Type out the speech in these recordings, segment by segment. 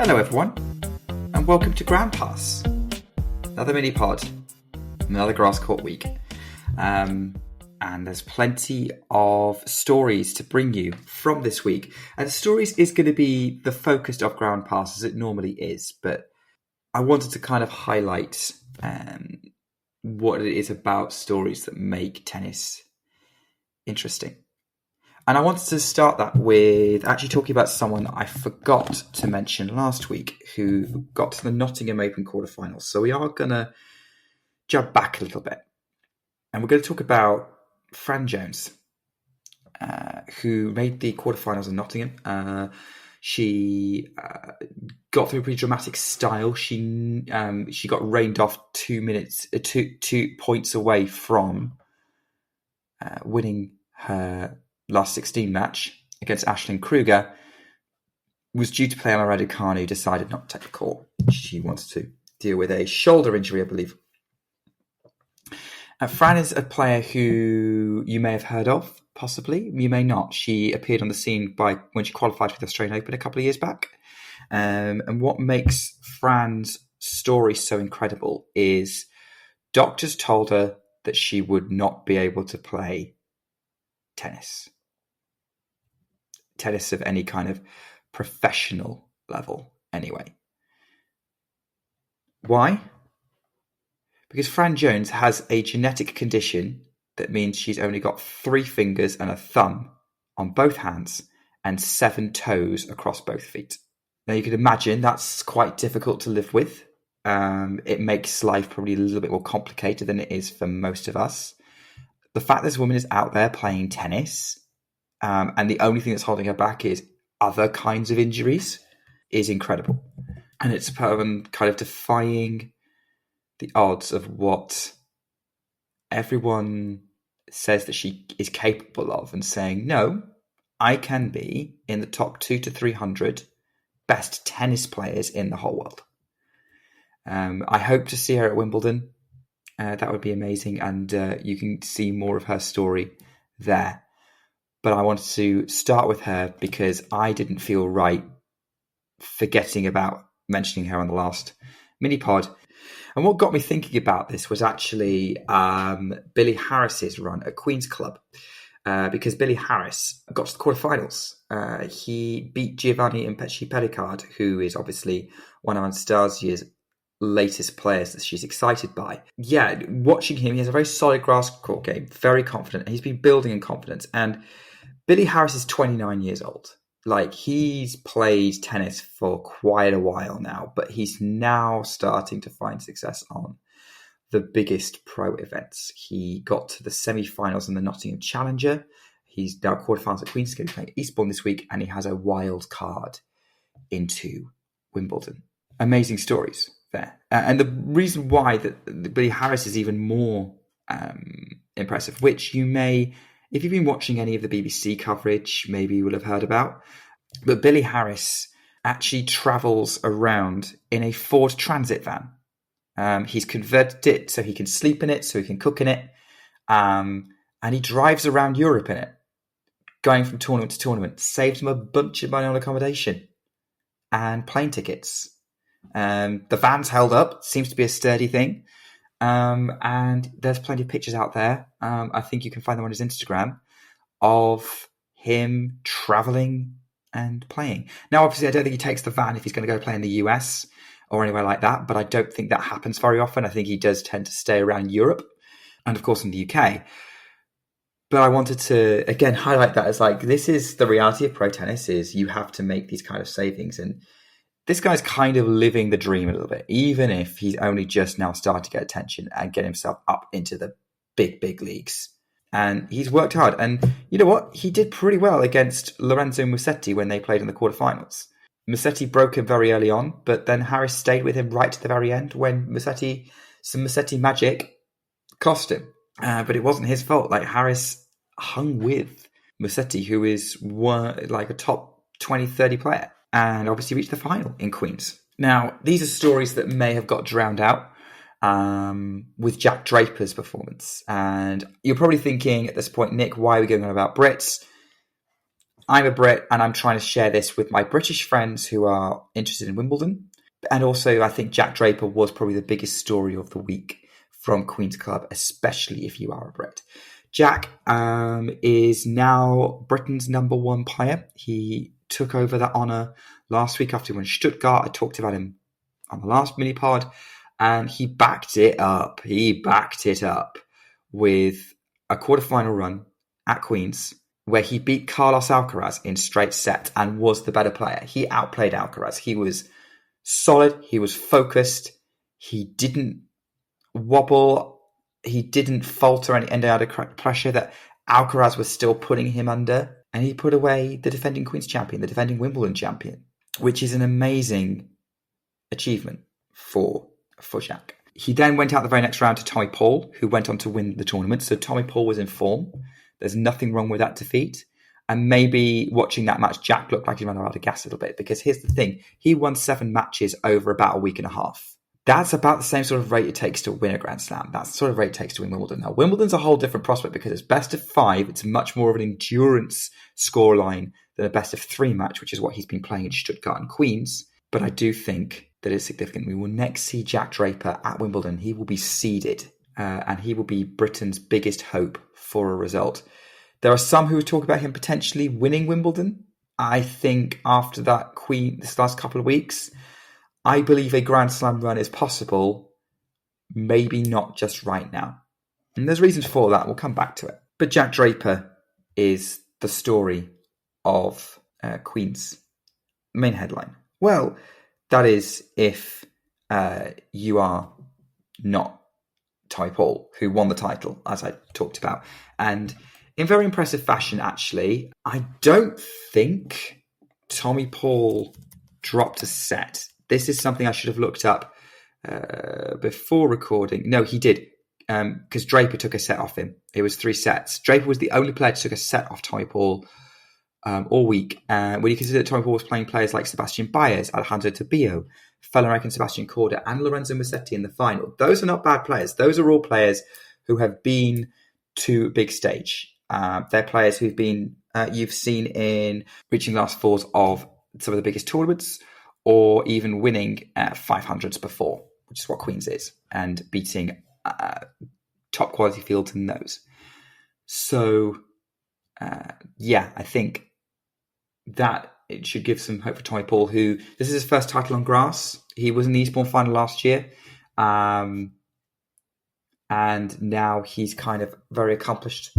Hello everyone, and welcome to Grand Pass. Another mini pod, another grass court week. And there's plenty of stories to bring you from this week. And stories is going to be the focus of Grand Pass as it normally is, but I wanted to kind of highlight what it is about stories that make tennis interesting. And I wanted to start that with actually talking about someone that I forgot to mention last week who got to the Nottingham Open quarterfinals. So we are going to jump back a little bit. And we're going to talk about Fran Jones, who made the quarterfinals in Nottingham. She got through a pretty dramatic style. She got rained off 2 points away from winning her last 16 match against Aisling Kruger. Was due to play on Raducanu, decided not to take the court. She wanted to deal with a shoulder injury, I believe. Fran is a player who you may have heard of, possibly. You may not. She appeared on the scene when she qualified for the Australian Open a couple of years back. And what makes Fran's story so incredible is doctors told her that she would not be able to play tennis of any kind of professional level anyway. Why? Because Fran Jones has a genetic condition that means she's only got 3 fingers and a thumb on both hands and 7 toes across both feet. Now you can imagine that's quite difficult to live with. It makes life probably a little bit more complicated than it is for most of us. The fact this woman is out there playing tennis and the only thing that's holding her back is other kinds of injuries is incredible. And it's kind of defying the odds of what everyone says that she is capable of and saying, no, I can be in the top 200 to 300 best tennis players in the whole world. I hope to see her at Wimbledon. That would be amazing. And you can see more of her story there. But I wanted to start with her because I didn't feel right forgetting about mentioning her on the last mini pod. And what got me thinking about this was actually Billy Harris's run at Queen's Club. Because Billy Harris got to the quarterfinals. He beat Giovanni Impeci-Pericard, who is obviously one of Anastasia's latest players that she's excited by. Yeah, watching him, he has a very solid grass court game, very confident. He's been building in confidence. And Billy Harris is 29 years old. Like, he's played tennis for quite a while now, but he's now starting to find success on the biggest pro events. He got to the semi-finals in the Nottingham Challenger. He's now quarterfinals at Queen's Club, playing Eastbourne this week, and he has a wild card into Wimbledon. Amazing stories there. And the reason why that Billy Harris is even more impressive, which you may, if you've been watching any of the BBC coverage, maybe you will have heard about, but Billy Harris actually travels around in a Ford Transit van. He's converted it so he can sleep in it, so he can cook in it, and he drives around Europe in it, going from tournament to tournament. Saves him a bunch of money on accommodation and plane tickets. The van's held up, seems to be a sturdy thing, and there's plenty of pictures out there. I think you can find them on his Instagram of him traveling and playing. Now, obviously, I don't think he takes the van if he's going to go play in the US or anywhere like that, but I don't think that happens very often. I think he does tend to stay around Europe and, of course, in the UK. But I wanted to, again, highlight that as like, this is the reality of pro tennis, is you have to make these kind of savings. And this guy's kind of living the dream a little bit, even if he's only just now starting to get attention and get himself up into the big, big leagues. And he's worked hard. And you know what? He did pretty well against Lorenzo Musetti when they played in the quarterfinals. Musetti broke him very early on, but then Harris stayed with him right to the very end when some Musetti magic cost him. But it wasn't his fault. Like, Harris hung with Musetti, who is like a top 20, 30 player, and obviously reached the final in Queens. Now, these are stories that may have got drowned out with Jack Draper's performance. And you're probably thinking at this point, Nick, why are we going on about Brits? I'm a Brit and I'm trying to share this with my British friends who are interested in Wimbledon. And also, I think Jack Draper was probably the biggest story of the week from Queen's Club, especially if you are a Brit. Jack is now Britain's number one player. He took over that honour last week after he won Stuttgart. I talked about him on the last mini-pod, and he backed it up. He backed it up with a quarterfinal run at Queen's, where he beat Carlos Alcaraz in straight sets and was the better player. He outplayed Alcaraz. He was solid. He was focused. He didn't wobble. He didn't falter any under pressure that Alcaraz was still putting him under. And he put away the defending Queen's champion, the defending Wimbledon champion, which is an amazing achievement for Jack. He then went out the very next round to Tommy Paul, who went on to win the tournament. So Tommy Paul was in form. There's nothing wrong with that defeat. And maybe watching that match, Jack looked like he ran out of gas a little bit, because here's the thing. He won 7 matches over about a week and a half. That's about the same sort of rate it takes to win a Grand Slam. That's the sort of rate it takes to win Wimbledon. Now, Wimbledon's a whole different prospect because it's best of 5. It's much more of an endurance scoreline than a best of 3 match, which is what he's been playing in Stuttgart and Queen's. But I do think that it's significant. We will next see Jack Draper at Wimbledon. He will be seeded, and he will be Britain's biggest hope for a result. There are some who talk about him potentially winning Wimbledon. I think after this last couple of weeks, I believe a Grand Slam run is possible, maybe not just right now. And there's reasons for that. We'll come back to it. But Jack Draper is the story of Queen's main headline. Well, that is if you are not Tommy Paul, who won the title, as I talked about. And in very impressive fashion, actually, I don't think Tommy Paul dropped a set. This is something I should have looked up before recording. No, he did, because Draper took a set off him. It was 3 sets. Draper was the only player to take a set off Tommy Paul all week. When you consider that Tommy Paul was playing players like Sebastian Baez, Alejandro Tobio, fellow American Sebastian Corda, and Lorenzo Musetti in the final. Those are not bad players. Those are all players who have been to a big stage. They're players who've been you've seen in reaching last fours of some of the biggest tournaments, or even winning 500s before, which is what Queen's is, and beating top quality fields in those. So, I think that it should give some hope for Tommy Paul, who this is his first title on grass. He was in the Eastbourne final last year, and now he's kind of very accomplished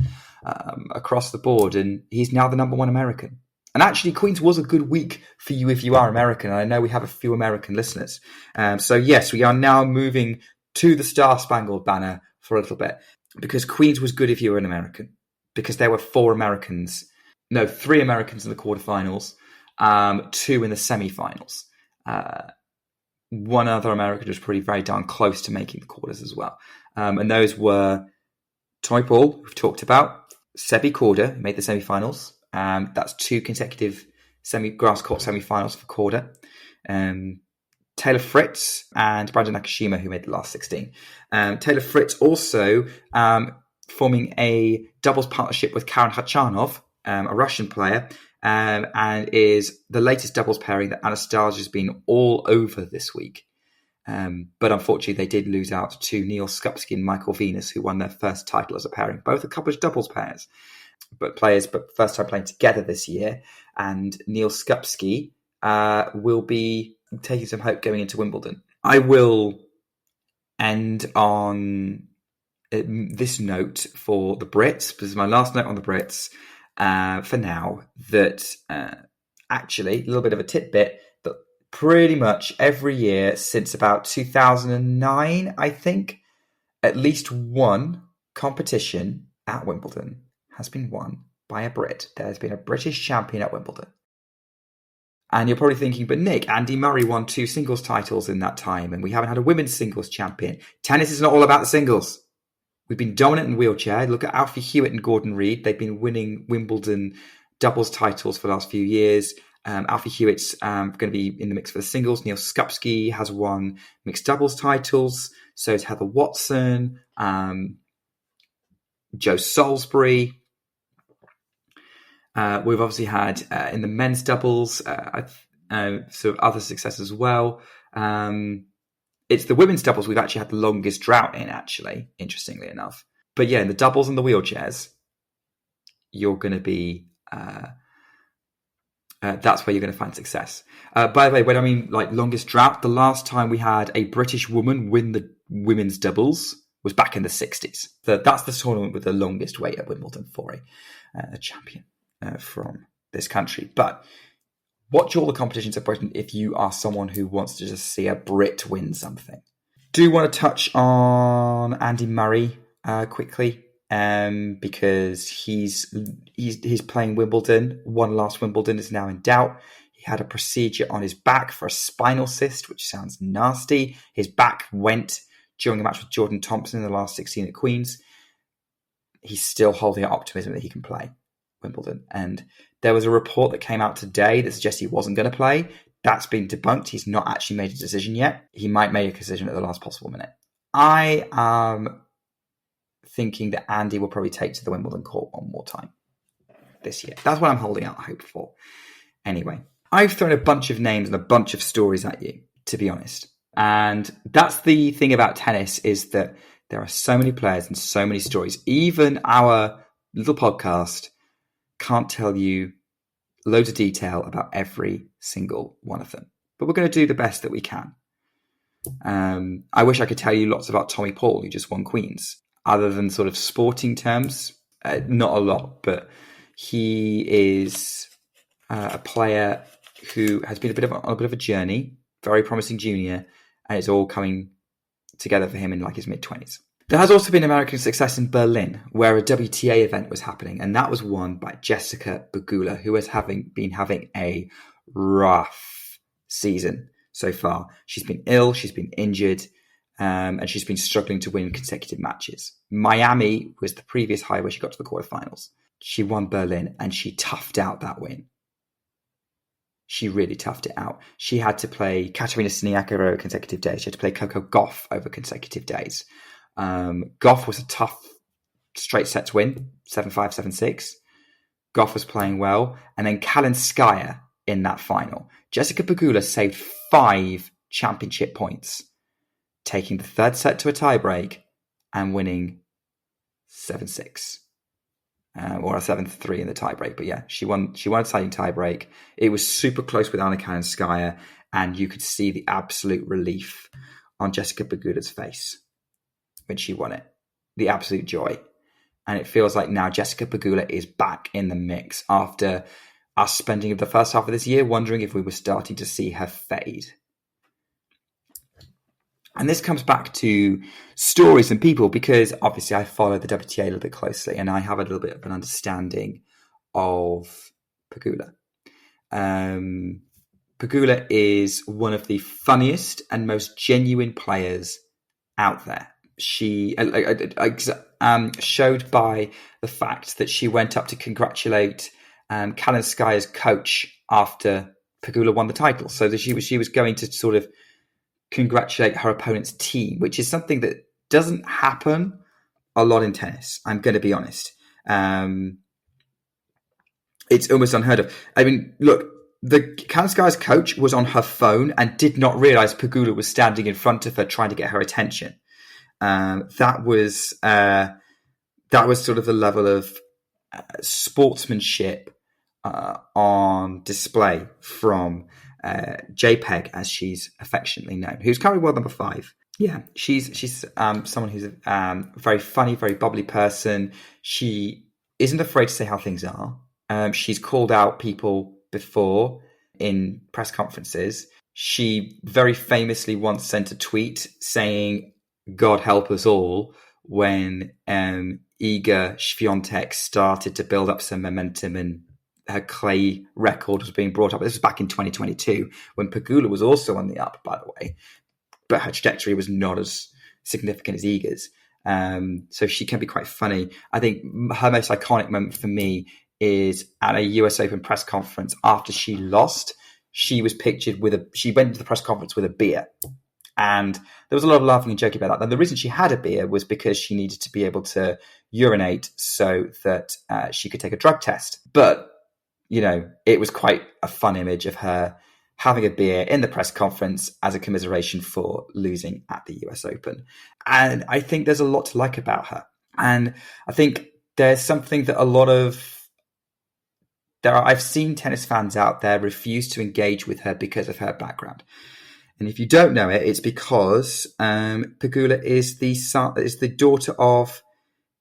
across the board, and he's now the number 1 American. And actually, Queen's was a good week for you if you are American. And I know we have a few American listeners. So yes, we are now moving to the Star-Spangled Banner for a little bit, because Queen's was good if you were an American, because there were 3 Americans in the quarterfinals, 2 in the semifinals. One other American was pretty very darn close to making the quarters as well. And those were Tommy Paul, we've talked about, Sebi Corda, who made the semifinals. That's 2 consecutive grass court semi-finals for Corda. Taylor Fritz and Brandon Nakashima, who made the last 16. Taylor Fritz also forming a doubles partnership with Karen Khachanov, a Russian player, and is the latest doubles pairing that Anastasia's been all over this week. But unfortunately, they did lose out to Neil Skupski and Michael Venus, who won their first title as a pairing, both accomplished doubles pairs. But first time playing together this year. And Neil Skupski will be taking some hope going into Wimbledon. I will end on this note for the Brits. This is my last note on the Brits for now. That actually, a little bit of a tidbit, that pretty much every year since about 2009, I think, at least one competition at Wimbledon has been won by a Brit. There's been a British champion at Wimbledon. And you're probably thinking, but Nick, Andy Murray won 2 singles titles in that time, and we haven't had a women's singles champion. Tennis is not all about the singles. We've been dominant in wheelchair. Look at Alfie Hewitt and Gordon Reid. They've been winning Wimbledon doubles titles for the last few years. Alfie Hewitt's going to be in the mix for the singles. Neil Skupski has won mixed doubles titles. So is Heather Watson, Joe Salisbury. We've obviously had in the men's doubles sort of other success as well. It's the women's doubles we've actually had the longest drought in, actually, interestingly enough. But yeah, in the doubles and the wheelchairs, you're going to be... that's where you're going to find success. By the way, when I mean like longest drought, the last time we had a British woman win the women's doubles was back in the 60s. So that's the tournament with the longest wait at Wimbledon for a champion from this country. But watch all the competitions at Britain if you are someone who wants to just see a Brit win something. Do want to touch on Andy Murray quickly. Because he's playing Wimbledon. Won last Wimbledon, is now in doubt. He had a procedure on his back for a spinal cyst, which sounds nasty. His back went during a match with Jordan Thompson in the last 16 at Queen's. He's still holding out optimism that he can play Wimbledon. And there was a report that came out today that suggests he wasn't going to play. That's been debunked. He's not actually made a decision yet. He might make a decision at the last possible minute. I am thinking that Andy will probably take to the Wimbledon court one more time this year. That's what I'm holding out hope for. Anyway, I've thrown a bunch of names and a bunch of stories at you, to be honest. And that's the thing about tennis, is that there are so many players and so many stories. Even our little podcast can't tell you loads of detail about every single one of them. But we're going to do the best that we can. I wish I could tell you lots about Tommy Paul, who just won Queen's. Other than sort of sporting terms, not a lot, but he is a player who has been on a bit of a journey, very promising junior, and it's all coming together for him in like his mid-20s. There has also been American success in Berlin, where a WTA event was happening, and that was won by Jessica Pegula, who has been having a rough season so far. She's been ill, she's been injured, and she's been struggling to win consecutive matches. Miami was the previous high where she got to the quarterfinals. She won Berlin and she toughed out that win. She really toughed it out. She had to play Katerina Siniaka over consecutive days. She had to play Coco Gauff over consecutive days. Gauff was a tough straight sets win, 7-5, 7-6. Gauff was playing well. And then Kalinskaya in that final. Jessica Pegula saved 5 championship points, taking the third set to a tiebreak and winning 7-6. Or a 7-3 in the tiebreak. But yeah, she won a deciding tiebreak. It was super close with Anna Kalinskaya, and you could see the absolute relief on Jessica Pegula's face when she won it. The absolute joy. And it feels like now Jessica Pegula is back in the mix after us spending the first half of this year wondering if we were starting to see her fade. And this comes back to stories and people, because obviously I follow the WTA a little bit closely and I have a little bit of an understanding of Pegula. Pegula is one of the funniest and most genuine players out there. She showed by the fact that she went up to congratulate Kalinskaya's coach after Pegula won the title. So that she was going to sort of congratulate her opponent's team, which is something that doesn't happen a lot in tennis. I'm going to be honest. It's almost unheard of. I mean, look, the Kalinskaya's coach was on her phone and did not realize Pegula was standing in front of her trying to get her attention. That was sort of the level of sportsmanship on display from JPEG, as she's affectionately known, who's currently world number 5. Yeah, she's someone who's a very funny, very bubbly person. She isn't afraid to say how things are. She's called out people before in press conferences. She very famously once sent a tweet saying, "God help us all," when Iga Świątek started to build up some momentum and her clay record was being brought up. This was back in 2022 when Pegula was also on the up, by the way, but her trajectory was not as significant as Iga's. So she can be quite funny. I think her most iconic moment for me is at a US Open press conference after she lost. She was pictured she went to the press conference with a beer. And there was a lot of laughing and joking about that. And the reason she had a beer was because she needed to be able to urinate so that she could take a drug test. But it was quite a fun image of her having a beer in the press conference as a commiseration for losing at the US Open. And I think there's a lot to like about her. And I think there's something that I've seen tennis fans out there refuse to engage with her because of her background. And if you don't know it, it's because Pegula is the daughter of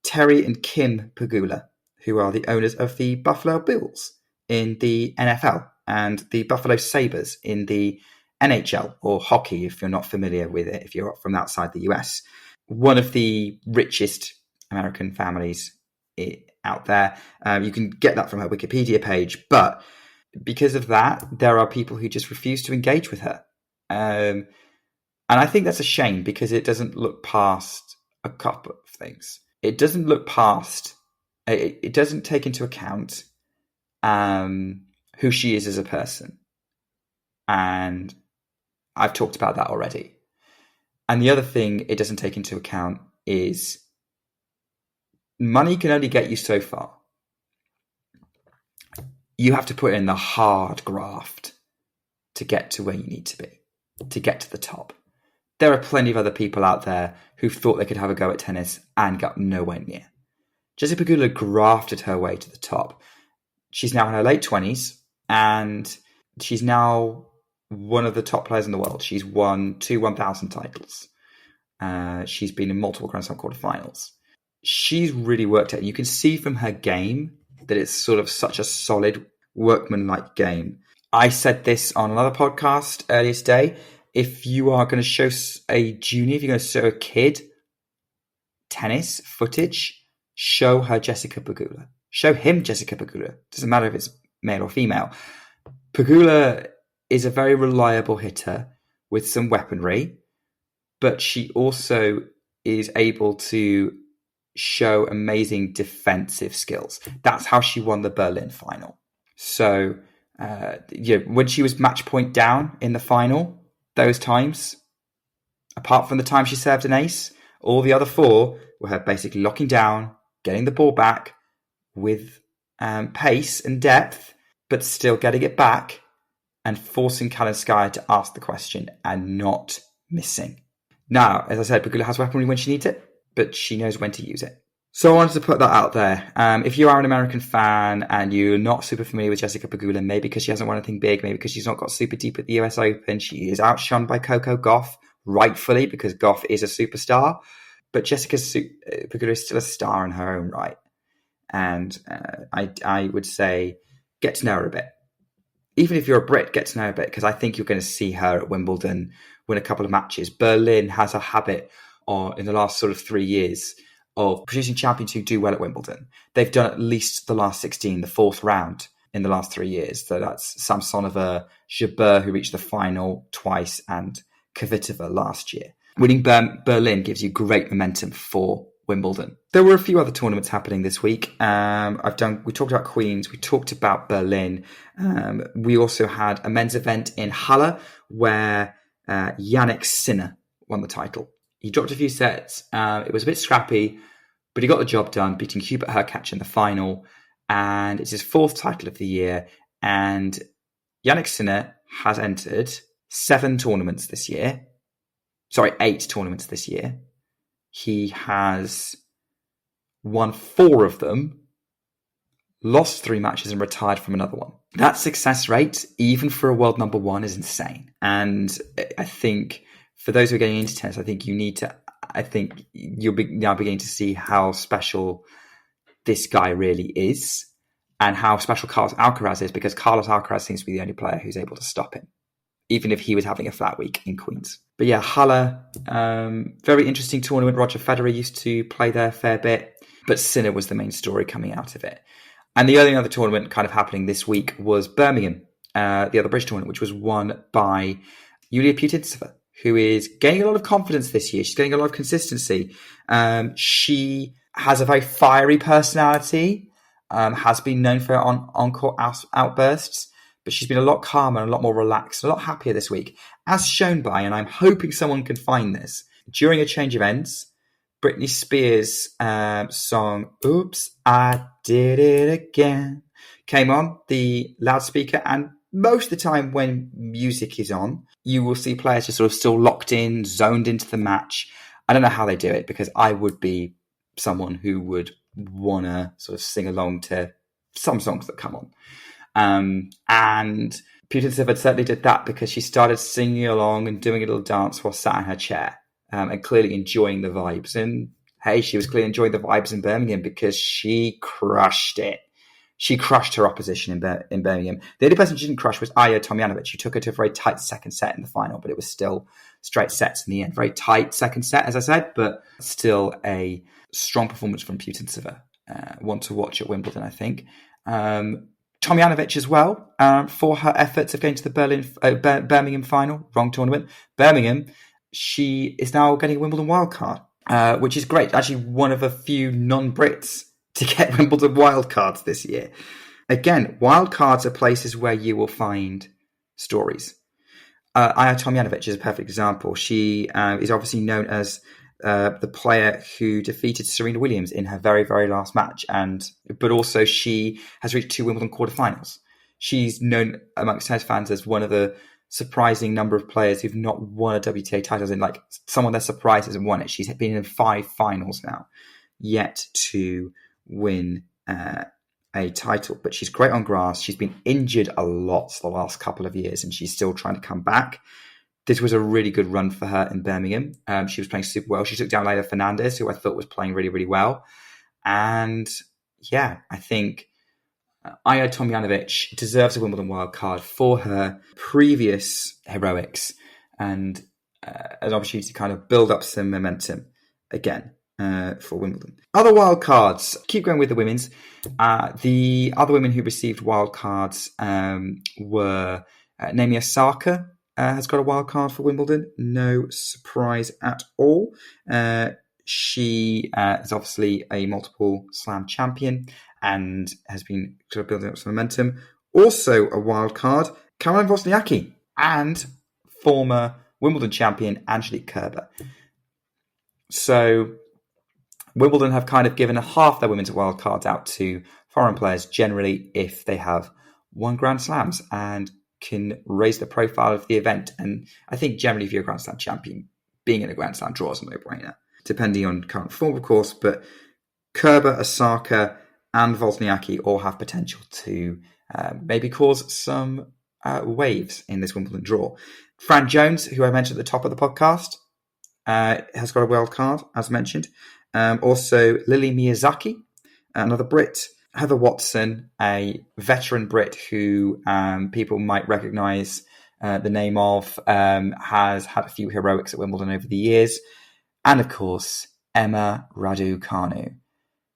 Terry and Kim Pegula, who are the owners of the Buffalo Bills in the NFL and the Buffalo Sabres in the NHL, or hockey, if you're not familiar with it, if you're from outside the US. One of the richest American families out there. You can get that from her Wikipedia page, but because of that, there are people who just refuse to engage with her. And I think that's a shame, because it doesn't look past a couple of things. It doesn't take into account who she is as a person. And I've talked about that already. And the other thing it doesn't take into account is money can only get you so far. You have to put in the hard graft to get to where you need to be, to get to the top. There are plenty of other people out there who thought they could have a go at tennis and got nowhere near. Jessica Pegula grafted her way to the top. She's now in her late 20s, and she's now one of the top players in the world. She's won 2 1,000 titles. She's been in multiple Grand Slam quarterfinals. She's really worked it. You can see from her game that it's sort of such a solid workman-like game. I said this on another podcast earlier today. If you are going to show a junior, if you're going to show a kid tennis footage, show her Jessica Pegula. Show him Jessica Pegula. Doesn't matter if it's male or female. Pegula is a very reliable hitter with some weaponry, but she also is able to show amazing defensive skills. That's how she won the Berlin final. So, when she was match point down in the final, those times, apart from the time she served an ace, all the other 4 were her basically locking down, getting the ball back with pace and depth, but still getting it back and forcing Kalinskaya to ask the question and not missing. Now, as I said, Pegula has weaponry when she needs it, but she knows when to use it. So I wanted to put that out there. If you are an American fan and you're not super familiar with Jessica Pegula, maybe because she hasn't won anything big, maybe because she's not got super deep at the US Open, she is outshone by Coco Gauff, rightfully, because Gauff is a superstar. But Jessica Pegula is still a star in her own right. And I would say get to know her a bit. Even if you're a Brit, get to know her a bit, because I think you're going to see her at Wimbledon win a couple of matches. Berlin has a habit in the last sort of 3 years of producing champions who do well at Wimbledon. They've done at least the last 16, the 4th round in the last 3 years. So that's Samsonova, Jabeur, who reached the final twice, and Kvitova last year. Winning Berlin gives you great momentum for Wimbledon. There were a few other tournaments happening this week. We talked about Queens, we talked about Berlin. We also had a men's event in Halle where Jannik Sinner won the title. He dropped a few sets. It was a bit scrappy, but he got the job done, beating Hubert Hurkacz in the final. And it's his 4th title of the year. And Jannik Sinner has entered 7 tournaments this year. Sorry, 8 tournaments this year. He has won 4 of them, lost 3 matches, and retired from another one. That success rate, even for a world number 1, is insane. And I think for those who are getting into tennis, I think you're now beginning to see how special this guy really is, and how special Carlos Alcaraz is, because Carlos Alcaraz seems to be the only player who's able to stop him, even if he was having a flat week in Queens. But yeah, Halle, very interesting tournament. Roger Federer used to play there a fair bit, but Sinner was the main story coming out of it. And the only other tournament kind of happening this week was Birmingham, the other bridge tournament, which was won by Yulia Putintseva, who is gaining a lot of confidence this year. She's getting a lot of consistency. She has a very fiery personality, has been known for her on-court outbursts, but she's been a lot calmer and a lot more relaxed, a lot happier this week, as shown by, and I'm hoping someone can find this, during a change of ends, Britney Spears' song, Oops, I Did It Again, came on the loudspeaker, and most of the time when music is on, you will see players just sort of still locked in, zoned into the match. I don't know how they do it, because I would be someone who would want to sort of sing along to some songs that come on. And Putintseva certainly did that, because she started singing along and doing a little dance while sat in her chair, and clearly enjoying the vibes. And hey, she was clearly enjoying the vibes in Birmingham, because she crushed it. She crushed her opposition in Birmingham. The only person she didn't crush was Aya Tomjanovic, who took her to a very tight second set in the final, but it was still straight sets in the end. Very tight second set, as I said, but still a strong performance from Putintseva. One to watch at Wimbledon, I think. Tomjanovic as well, for her efforts of going to the Birmingham final. Wrong tournament. Birmingham. She is now getting a Wimbledon wildcard, which is great. Actually, one of a few non-Brits to get Wimbledon wildcards this year. Again, wildcards are places where you will find stories. Aya Tomjanovic is a perfect example. She is obviously known as the player who defeated Serena Williams in her very, very last match, but also she has reached 2 Wimbledon quarterfinals. She's known amongst tennis fans as one of the surprising number of players who've not won a WTA title, in like someone they're surprised hasn't won it. She's been in 5 finals now, yet to win a title. But she's great on grass. She's been injured a lot the last couple of years, and she's still trying to come back. This was a really good run for her in Birmingham. She was playing super well. She took down Leila Fernandez, who I thought was playing really, really well. And yeah, I think Aya Tomjanovic deserves a Wimbledon wildcard for her previous heroics, and an opportunity to kind of build up some momentum again for Wimbledon. Other wildcards. Keep going with the women's. The other women who received wildcards were Naomi Osaka. Has got a wild card for Wimbledon. No surprise at all. She is obviously a multiple slam champion and has been sort of building up some momentum. Also a wild card, Caroline Wozniacki and former Wimbledon champion Angelique Kerber. So Wimbledon have kind of given half their women's wild cards out to foreign players, generally if they have won Grand Slams and can raise the profile of the event. And I think generally if you're a Grand Slam champion, being in a Grand Slam draw is a no-brainer, depending on current form, of course. But Kerber, Osaka and Wozniacki all have potential to maybe cause some waves in this Wimbledon draw. Fran Jones, who I mentioned at the top of the podcast, has got a wild card, as mentioned. Also Lily Miyazaki, another Brit. Heather Watson, a veteran Brit who people might recognise the name of, has had a few heroics at Wimbledon over the years. And of course, Emma Raducanu,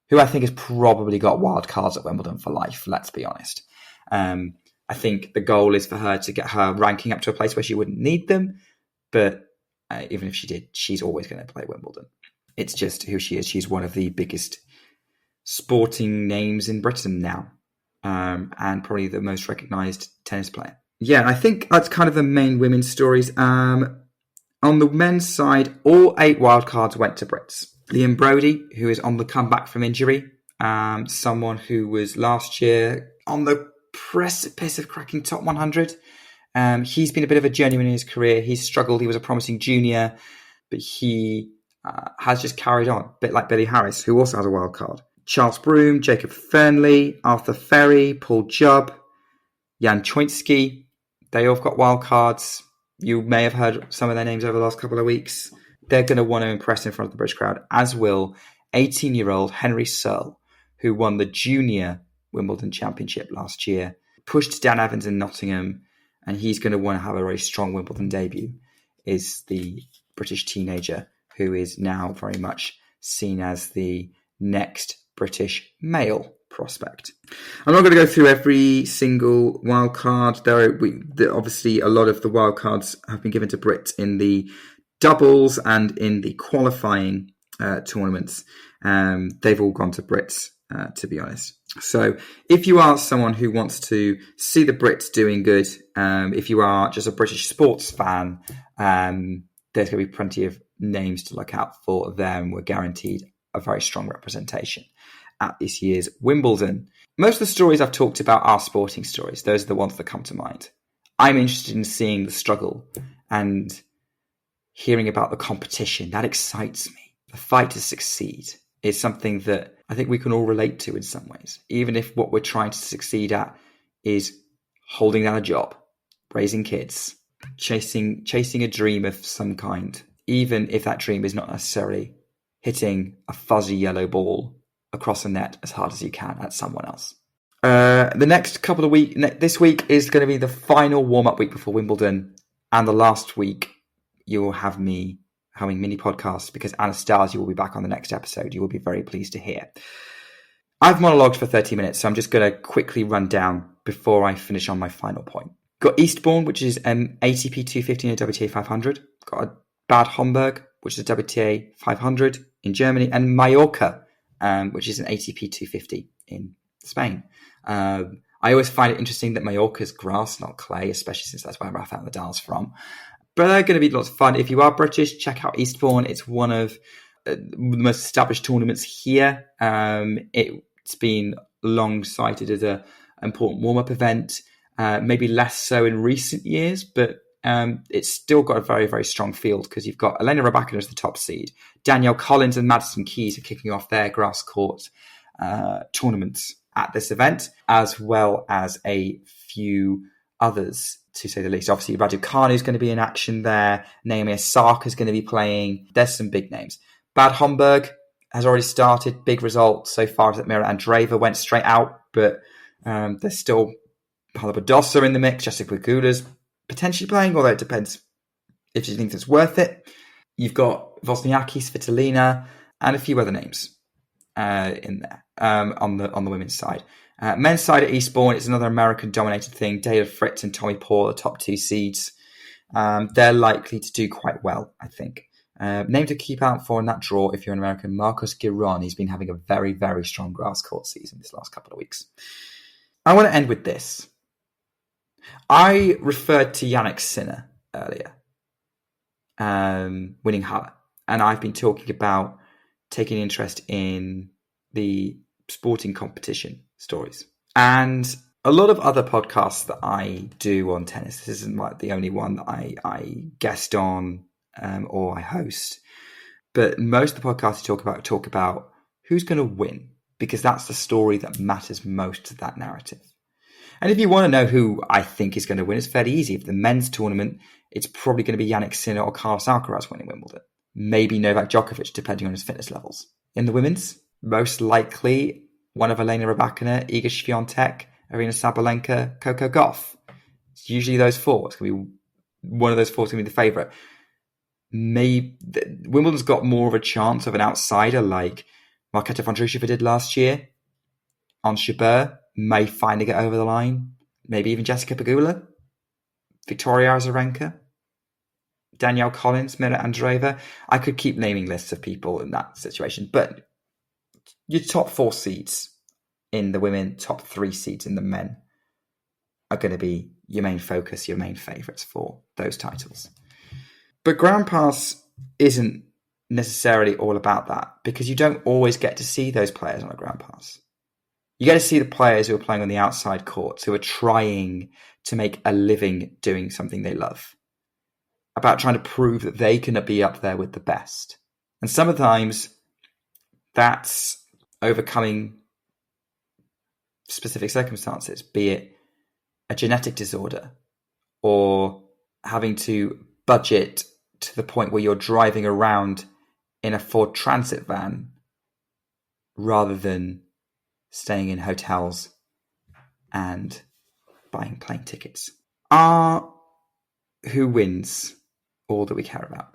who I think has probably got wild cards at Wimbledon for life, let's be honest. I think the goal is for her to get her ranking up to a place where she wouldn't need them. But even if she did, she's always going to play Wimbledon. It's just who she is. She's one of the biggest sporting names in Britain now, and probably the most recognised tennis player. Yeah, I think that's kind of the main women's stories. On the men's side, all 8 wildcards went to Brits. Liam Brody, who is on the comeback from injury, someone who was last year on the precipice of cracking top 100. He's been a bit of a journey in his career. He's struggled. He was a promising junior, but he has just carried on, a bit like Billy Harris, who also has a wild card. Charles Broome, Jacob Fernley, Arthur Ferry, Paul Jubb, Jan Choinski. They all got wild cards. You may have heard some of their names over the last couple of weeks. They're going to want to impress in front of the British crowd, as will 18-year-old Henry Searle, who won the junior Wimbledon Championship last year, pushed Dan Evans in Nottingham, and he's going to want to have a very strong Wimbledon debut, is the British teenager who is now very much seen as the next British male prospect. I'm not going to go through every single wild card. Obviously, a lot of the wild cards have been given to Brits in the doubles and in the qualifying tournaments. They've all gone to Brits, to be honest. So if you are someone who wants to see the Brits doing good, if you are just a British sports fan, there's going to be plenty of names to look out for them. We're guaranteed a very strong representation at this year's Wimbledon. Most of the stories I've talked about are sporting stories. Those are the ones that come to mind. I'm interested in seeing the struggle and hearing about the competition. That excites me. The fight to succeed is something that I think we can all relate to in some ways, even if what we're trying to succeed at is holding down a job, raising kids, chasing a dream of some kind, even if that dream is not necessarily hitting a fuzzy yellow ball across a net as hard as you can at someone else. The next couple of weeks, this week is going to be the final warm-up week before Wimbledon, and the last week you will have me having mini podcasts because Anastasia will be back on the next episode. You will be very pleased to hear. I've monologued for 30 minutes, so I'm just going to quickly run down before I finish on my final point. Got Eastbourne, which is an ATP 250 and a WTA 500. Got a Bad Homburg, which is a WTA 500 in Germany, and Mallorca, which is an ATP 250 in Spain. I always find it interesting that Mallorca's grass, not clay, especially since that's where Rafael Nadal's from. But they're going to be lots of fun. If you are British, check out Eastbourne. It's one of the most established tournaments here. It's been long cited as an important warm-up event, maybe less so in recent years, but it's still got a very, very strong field because you've got Elena Rybakina as the top seed. Danielle Collins and Madison Keys are kicking off their grass court tournaments at this event, as well as a few others, to say the least. Obviously, Raducanu is going to be in action there. Naomi Osaka is going to be playing. There's some big names. Bad Homburg has already started. Big result so far is that Mira Andreeva went straight out, but there's still Paula Badosa in the mix. Jessica Pegula's potentially playing, although it depends if she thinks it's worth it. You've got Wozniacki, Svitolina, and a few other names in there on the women's side. Men's side at Eastbourne, it's another American-dominated thing. Taylor Fritz and Tommy Paul are top two seeds. They're likely to do quite well, I think. Name to keep out for in that draw, if you're an American, Marcos Giron. He's been having a very, very strong grass court season this last couple of weeks. I want to end with this. I referred to Jannik Sinner earlier, winning Halle, and I've been talking about taking interest in the sporting competition stories. And a lot of other podcasts that I do on tennis, this isn't like the only one that I guest on or I host, but most of the podcasts I talk about who's going to win, because that's the story that matters most to that narrative. And if you want to know who I think is going to win, it's fairly easy. For the men's tournament, it's probably going to be Jannik Sinner or Carlos Alcaraz winning Wimbledon. Maybe Novak Djokovic, depending on his fitness levels. In the women's, most likely one of Elena Rybakina, Iga Swiatek, Arina Sabalenka, Coco Gauff. It's usually those four. It's going to be one of those four is going to be the favourite. Maybe Wimbledon's got more of a chance of an outsider like Marketa Vondrousova did last year. Ons Jabeur may finally get over the line. Maybe even Jessica Pegula, Victoria Azarenka, Danielle Collins, Mira Andreeva. I could keep naming lists of people in that situation, but your top four seeds in the women, top three seeds in the men are going to be your main focus, your main favourites for those titles. But Ground Pass isn't necessarily all about that, because you don't always get to see those players on a Ground Pass. You get to see the players who are playing on the outside courts, who are trying to make a living doing something they love, about trying to prove that they can be up there with the best. And sometimes that's overcoming specific circumstances, be it a genetic disorder or having to budget to the point where you're driving around in a Ford Transit van rather than staying in hotels and buying plane tickets. Are who wins all that we care about?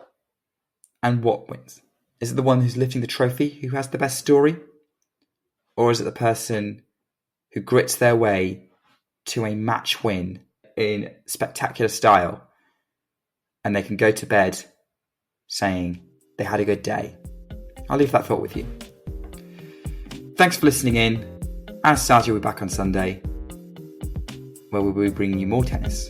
And what wins? Is it the one who's lifting the trophy, who has the best story? Or is it the person who grits their way to a match win in spectacular style and they can go to bed saying they had a good day? I'll leave that thought with you. Thanks for listening in. Anastasia will be back on Sunday, where we'll be bringing you more tennis